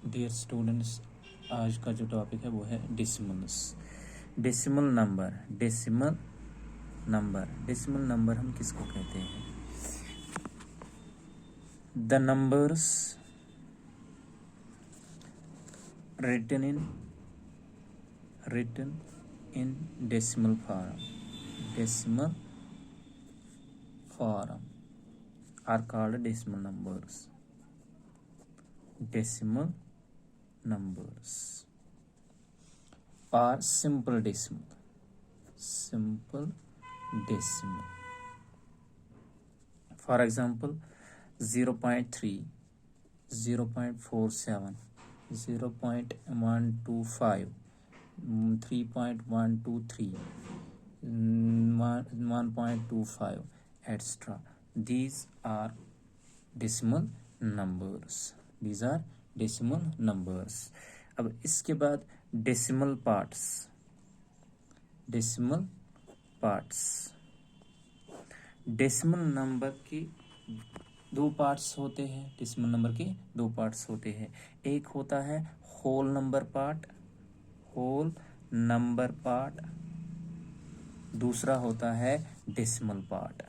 Dear students, आज का जो टॉपिक है वो है decimals. Decimal number, decimal number हम किसको कहते हैं? The numbers written in decimal form are called decimal numbers or simple decimal. For example, 0.3, 0.47, 0.125, 3.123, 1.25, etc. These are decimal numbers. अब इसके बाद डेसिमल पार्ट्स। डेसिमल नंबर के दो पार्ट्स होते हैं। एक होता है होल नंबर पार्ट, दूसरा होता है डेसिमल पार्ट।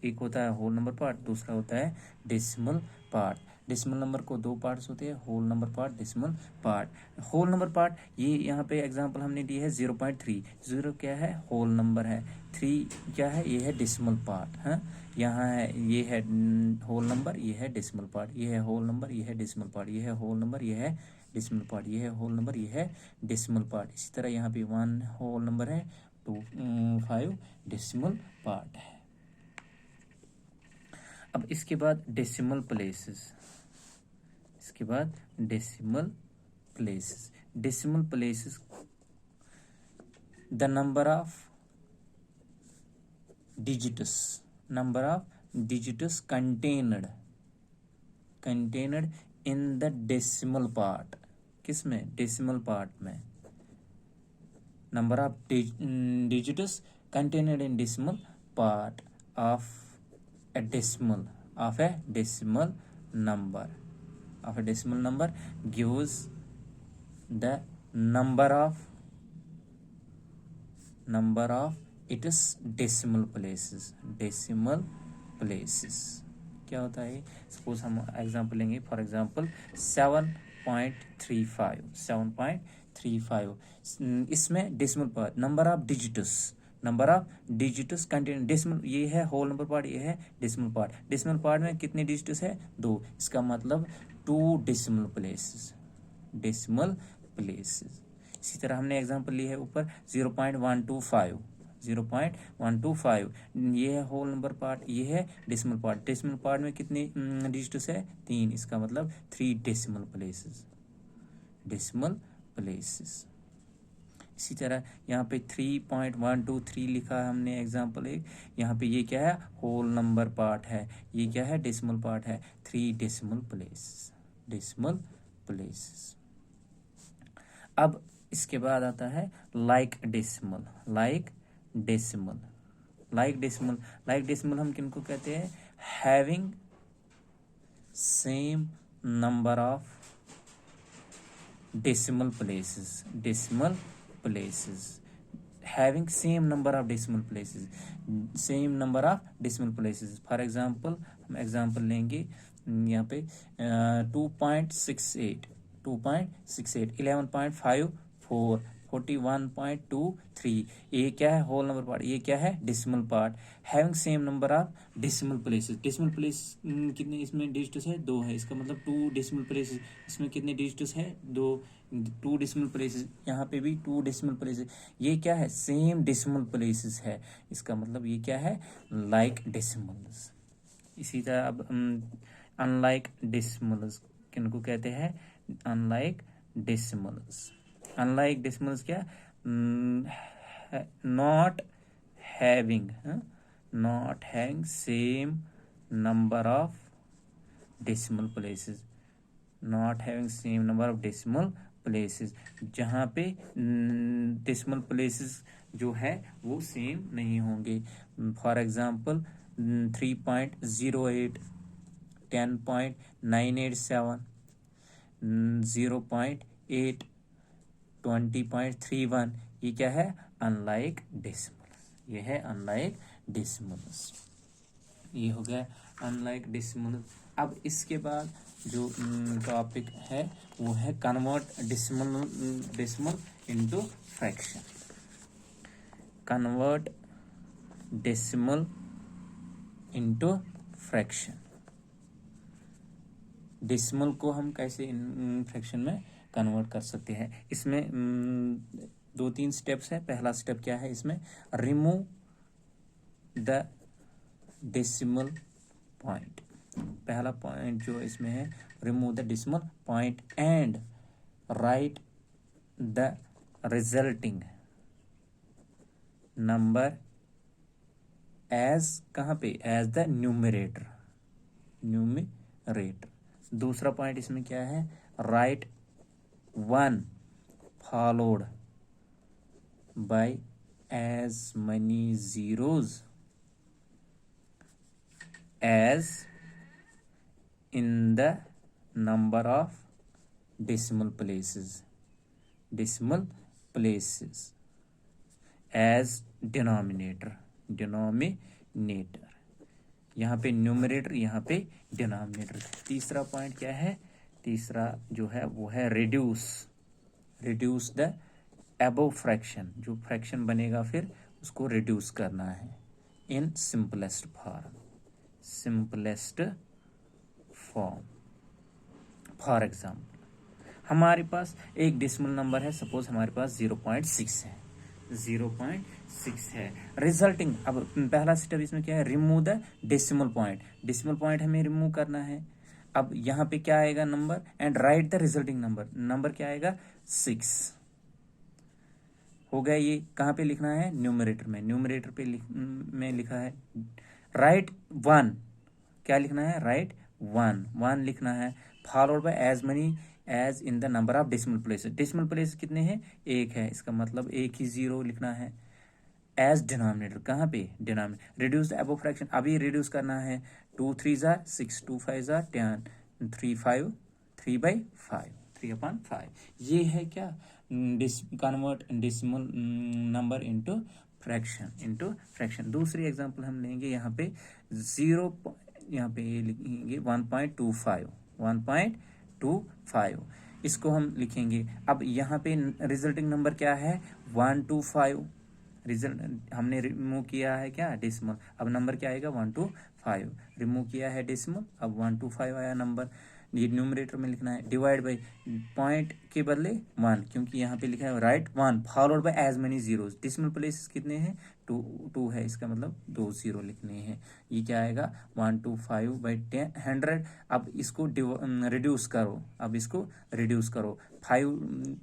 एक होता है होल नंबर पार्ट, दूसरा होता है डेसिमल पार्ट। डेसिमल नंबर को दो पार्ट्स होते हैं, whole number part, decimal part. Whole number part, ये यहाँ पे एग्जांपल हमने दी है 0.3। 0 क्या है? होल नंबर है। 3 क्या है? ये है डेसिमल पार्ट। हाँ, यहाँ है, ये है होल नंबर, ये है डेसिमल पार्ट, ये है होल नंबर, ये है डेसिमल पार्ट, ये है होल नंबर, ये है डेसिमल पार्ट, ये है होल नंबर, ये है डेसिमल पार्ट। इसी तरह यहाँ पे 1 होल नंबर है, 2 5 डेसिमल पार्ट है। अब इसके बाद decimal places. Decimal places the number of digits contained in the decimal part. किसमें? डेसिमल पार्ट में। Number of digits contained in decimal part of a decimal number gives the number of its decimal places। क्या होता है? Suppose हम example लेंगे, for example 7.35। इसमें decimal part, number of digits contain decimal, ये है whole number part, ये है डेसिमल पार्ट। डेसिमल पार्ट में कितने डिजिट्स है? 2। इसका मतलब 2 डेसिमल प्लेसेस। इसी तरह हमने एग्जांपल ली है ऊपर 0.125। ये है होल नंबर पार्ट, ये है डेसिमल पार्ट। डेसिमल पार्ट में कितने डिजिट्स है? 3। इसका मतलब 3 डेसिमल प्लेसेस। इसी तरह यहाँ पे 3.123 लिखा है हमने एग्जांपल एक। यहाँ पे ये क्या है? होल नंबर पार्ट है, ये क्या है? डेसिमल पार्ट है। 3 डेसिमल प्लेसेस। अब इसके बाद आता है लाइक डेसिमल हम किनको कहते हैं? Having same number of decimal places. Having same number of decimal places। For example हम एग्जाम्पल लेंगे यहाँ पे 2.68, 11.54, 41.23। ये क्या है? होल नंबर पार्ट, ये क्या है? Decimal part. Having same number of decimal places. Decimal place कितने इसमें डिजिट्स है? 2 है। इसका मतलब 2 डेसिमल प्लेसेस। इसमें कितने डिजिट्स है? 2 डेसिमल प्लेसेस। यहाँ पे भी 2 डेसिमल प्लेसेस। ये क्या है? सेम डेसिमल प्लेसेस है। इसका मतलब ये क्या है? Like decimals. इसी तरह अब अनलाइक डेसिमल्स किनको कहते हैं? अनलाइक डेसिमल्स क्या? Not having same number of decimal places. जहाँ पे डेसिमल प्लेसेस जो है वो सेम नहीं होंगे। फॉर एग्जाम्पल 3.08 10.987, 0.8, 20.31, ये क्या है? Unlike decimal. ये है अनलाइक डेसिमल्स। ये हो गया अनलाइक डेसिमल। अब इसके बाद जो टॉपिक है वो है convert decimal into fraction. Convert decimal into fraction. Decimal को हम कैसे फ्रैक्शन में कन्वर्ट कर सकते हैं? इसमें 2-3 स्टेप्स है। पहला स्टेप क्या है इसमें? Remove the decimal point. पहला पॉइंट जो इसमें है, remove the decimal point and write the resulting number as, कहाँ पे? As the numerator. दूसरा पॉइंट इसमें क्या है? Write 1 followed by as many zeros as in the number of decimal places as denominator। यहाँ पे न्यूमरेटर, यहाँ पे डिनोमिनेटर। तीसरा पॉइंट क्या है? तीसरा जो है वो है रिड्यूस द अबव फ्रैक्शन। जो फ्रैक्शन बनेगा फिर उसको रिड्यूस करना है in simplest form. For example, हमारे पास एक डेसिमल नंबर है, सपोज हमारे पास 0.6 है। 0.6 है। रिजल्टिंग, अब पहला स्टेप इसमें क्या है? Remove the decimal point. Decimal point हमें रिमूव करना है। अब यहाँ पे क्या आएगा? Number and write the resulting number क्या आएगा? 6 हो गया। ये कहाँ पे लिखना है? न्यूमरेटर पे में लिखा है। राइट 1, क्या लिखना है? राइट 1 लिखना है। Followed by as many as in the number of decimal places. Decimal place कितने हैं? 1 है, इसका मतलब एक ही 0 लिखना है। एज डिनोमिनेटर, कहाँ पे? Denominator. Reduce the above fraction, अभी रिड्यूस करना है। 2 3 जार 6, 2 5 जार 10, 3/5। ये है क्या? Convert decimal number into fraction. दूसरी एग्जांपल हम लेंगे। यहाँ पे 0, यहाँ पे ये लिखेंगे 1.25। इसको हम लिखेंगे। अब यहाँ पे रिजल्टिंग नंबर क्या है? 125। रिजल्ट हमने रिमूव किया है क्या? डेसिमल। अब नंबर क्या आएगा? 125। रिमूव किया है डेसिमल, अब 125 आया नंबर। ये न्यूमरेटर में लिखना है। डिवाइड बाई पॉइंट के बदले 1, क्योंकि यहाँ पे लिखा है write 1 followed by as many zeros. Decimal places कितने हैं? 2 है, इसका मतलब 2 0 लिखने हैं। ये क्या आएगा? 125/100। अब इसको रिड्यूस करो। 5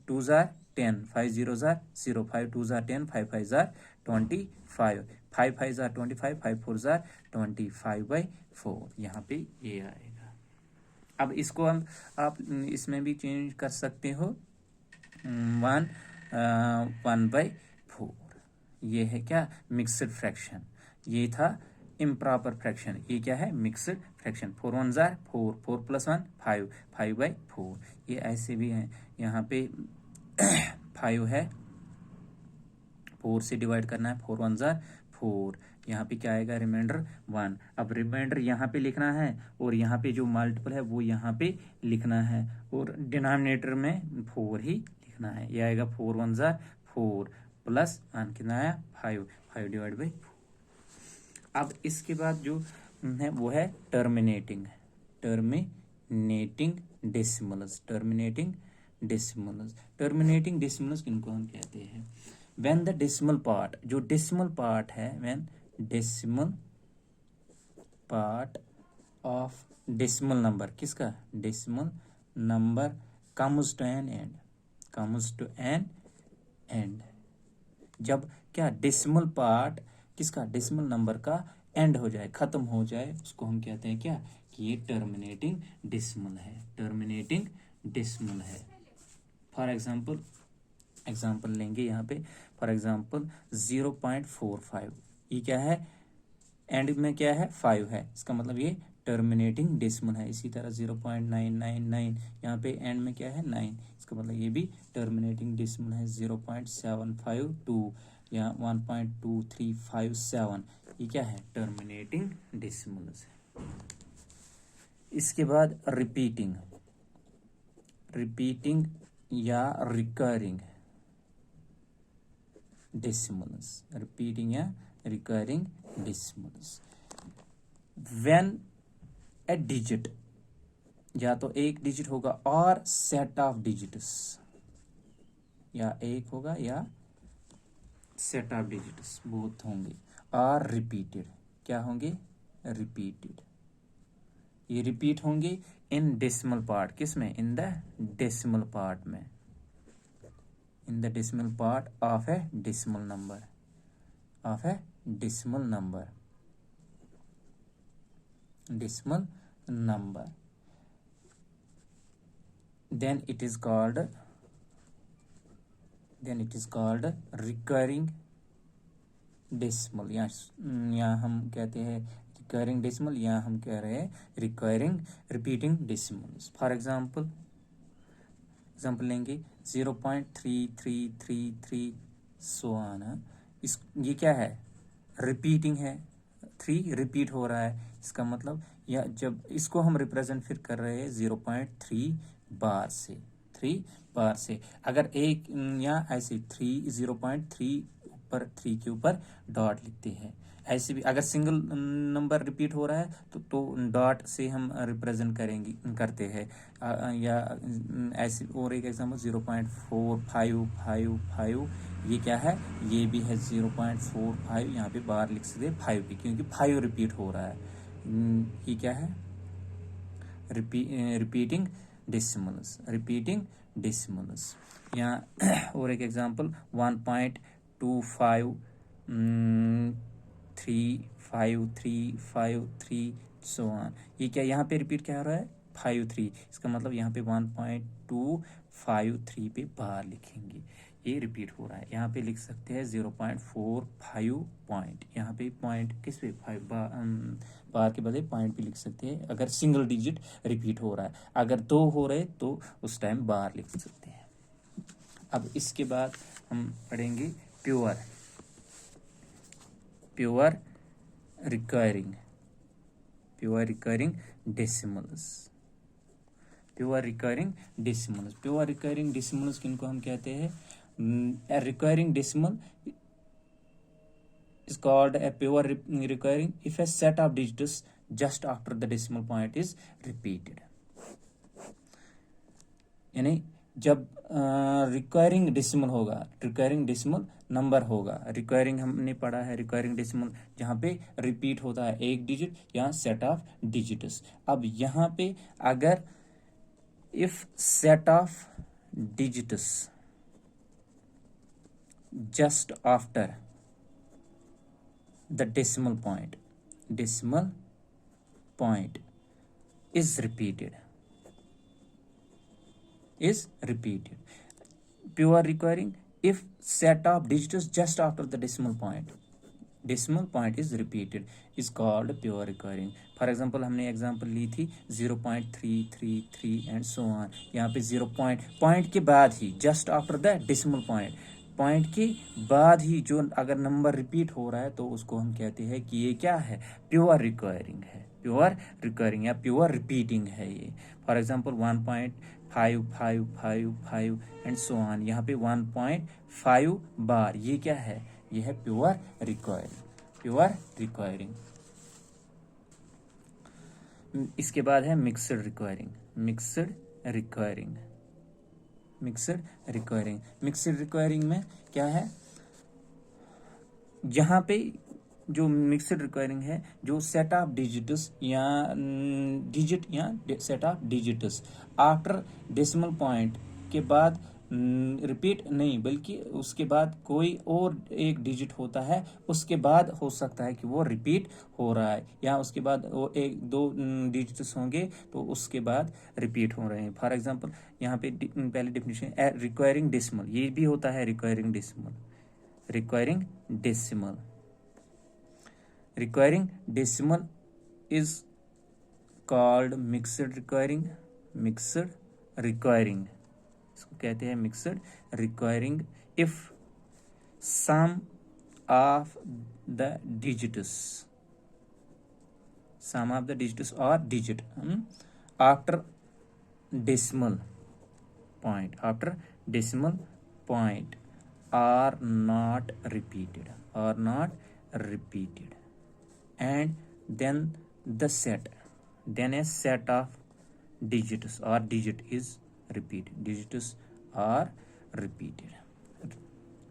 2 jar 10, 5 0 jar 0, 5 2 jar 10, 5 5 jar 25, 5 5 jar 25, 5 4 jar 25/4। यहाँ पे ये आएगा। अब इसको हम आप इसमें भी चेंज कर सकते हो। 1/4। ये है क्या? Mixed fraction. ये था इम्प्रॉपर फ्रैक्शन। ये क्या है? Mixed fraction. 4 1 जार 4, 4 + 1 5, 5/4। ये ऐसे भी हैं। यहाँ पे 5 है, 4 से डिवाइड करना है। 4 1 जार 4। यहाँ पे क्या आएगा? रिमाइंडर 1। अब रिमाइंडर यहाँ पे लिखना है और यहाँ पे जो मल्टीपल है वो यहाँ पे लिखना है, और डिनोमिनेटर में 4 ही लिखना है। ये आएगा 4 1 जार 4 + 1 कितना आया? 5 5/4। अब इसके बाद जो है वो है टर्मिनेटिंग डेसिमल्स। टर्मिनेटिंग डेसिमल्स किनको हम कहते हैं? व्हेन द डेसिमल पार्ट, जो डेसिमल पार्ट है, when decimal part of decimal number, किसका? Decimal number comes to an end. जब क्या? डेसिमल पार्ट किसका? डेसिमल नंबर का एंड हो जाए, खत्म हो जाए, उसको हम कहते हैं क्या? कि ये टर्मिनेटिंग डेसिमल है। फॉर एग्जाम्पल लेंगे यहाँ पे। फॉर एग्जाम्पल 0.45, ये क्या है? एंड में क्या है? 5 है, इसका मतलब ये टर्मिनेटिंग डेसिमल है। इसी तरह 0.999 यहाँ पे एंड में क्या है 9, इसका मतलब ये भी टर्मिनेटिंग डेसिमल है। 0.752 या 1.2357 ये क्या है टर्मिनेटिंग डेसिमल्स है। इसके बाद रिपीटिंग या रिकरिंग डेसिमल्स, रिपीटिंग या recurring decimals. When A digit, या तो एक डिजिट होगा और सेट ऑफ डिजिट्स, या एक होगा या सेट ऑफ डिजिट्स बोथ होंगे, और रिपीटेड, क्या होंगे रिपीटेड, ये रिपीट होंगे इन डेसिमल पार्ट, किस में इन द डेसिमल पार्ट में, in the decimal part of A decimal number, of A decimal number, decimal number, then it is called recurring decimal, या हम कहते हैं recurring decimal, या हम कह रहे हैं recurring repeating decimals। For example लेंगे 0.3333 सो ऑन, इस ये क्या है रिपीटिंग है, 3 रिपीट हो रहा है, इसका मतलब या जब इसको हम रिप्रेजेंट फिर कर रहे हैं 0.3 बार से, 3 बार से, अगर एक या ऐसे 0.3 ऊपर 3 के ऊपर डॉट लिखते हैं, ऐसे भी अगर सिंगल नंबर रिपीट हो रहा है तो डॉट से हम रिप्रेजेंट करते हैं, या ऐसे। और एक एग्जांपल 0.4555, ये क्या है ये भी है 0.45, यहाँ पे बार लिख सकते 5 भी, क्योंकि 5 रिपीट हो रहा है। ये क्या है रिपीटिंग डेसिमल्स, रिपीटिंग डेसिमल्स। यहाँ और एक एग्जांपल 1.2535353 सो ऑन, ये क्या यहाँ पे रिपीट क्या हो रहा है 53, इसका मतलब यहाँ पे 1.253 पे बार लिखेंगे, ये रिपीट हो रहा है। यहाँ पे लिख सकते हैं 0.45 पॉइंट, यहाँ पे पॉइंट किस पे 5 बार के बजाय पॉइंट भी लिख सकते हैं अगर सिंगल डिजिट रिपीट हो रहा है, अगर 2 हो रहे तो उस टाइम बार लिख सकते हैं। अब इसके बाद हम पढ़ेंगे pure recurring decimals, pure recurring decimals किनको हम कहते हैं, a recurring decimal is called a pure recurring if a set of digits just after the decimal point is repeated। यानी जब रिकरिंग डेसिमल होगा, रिकरिंग डेसिमल नंबर होगा, recurring हमने पढ़ा है रिकरिंग डेसिमल जहाँ पे रिपीट होता है एक डिजिट या सेट ऑफ डिजिट्स। अब यहाँ पे अगर if set of digits just after the decimal point is repeated, pure recurring if set of digits just after the decimal point is repeated is called pure recurring। For example हमने example ली थी 0.333 and so on, यहाँ पे 0 point के बाद ही just after the decimal point के बाद ही जो अगर नंबर रिपीट हो रहा है तो उसको हम कहते हैं कि ये क्या है प्योर रिकरिंग है, प्योर रिकरिंग या प्योर रिपीटिंग है ये। For example 1.5555 and so on, यहाँ पे 1.5 बार, ये क्या है ये है प्योर रिकरिंग। इसके बाद है मिक्सड रिकरिंग में क्या है, यहाँ पे जो मिक्सड रिकरिंग है जो सेट ऑफ डिजिट्स या set of digits after decimal point के बाद रिपीट नहीं बल्कि उसके बाद कोई और एक डिजिट होता है, उसके बाद हो सकता है कि वो रिपीट हो रहा है, या उसके बाद वो 1-2 डिजिट्स होंगे तो उसके बाद रिपीट हो रहे हैं। फॉर एग्जांपल यहाँ पे पहले डेफिनेशन रिक्वायरिंग डेसिमल, ये भी होता है recurring decimal is called mixed recurring, mixed recurring, इसको कहते हैं mixed recurring if some of the digits, sum of the digits or digit after decimal point, after decimal point are not repeated, are not repeated, and then the set, then a set of digits or digit is repeated, digits are repeated,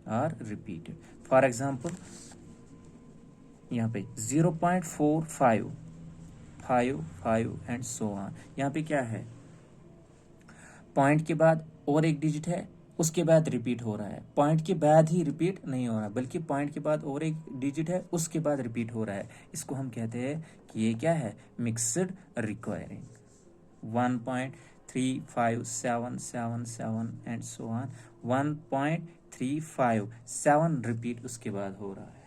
are repeated. For example, यहाँ पे 0.45 5 5 and so on, यहाँ पे क्या है, point के बाद और एक डिजिट है, उसके बाद रिपीट हो रहा है, पॉइंट के बाद ही रिपीट नहीं हो रहा बल्कि पॉइंट के बाद और एक डिजिट है उसके बाद रिपीट हो रहा है, इसको हम कहते हैं कि ये क्या है, mixed requiring. 1.35777 and so on, 1.357 repeat उसके बाद हो रहा है,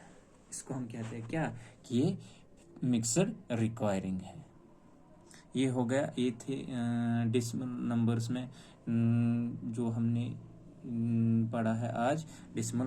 इसको हम कहते हैं क्या, कि ये मिक्सड रिक्वायरिंग है. ये हो गया, ये थे डेसिमल नंबर्स में जो हमने पढ़ा है आज, डेसिमल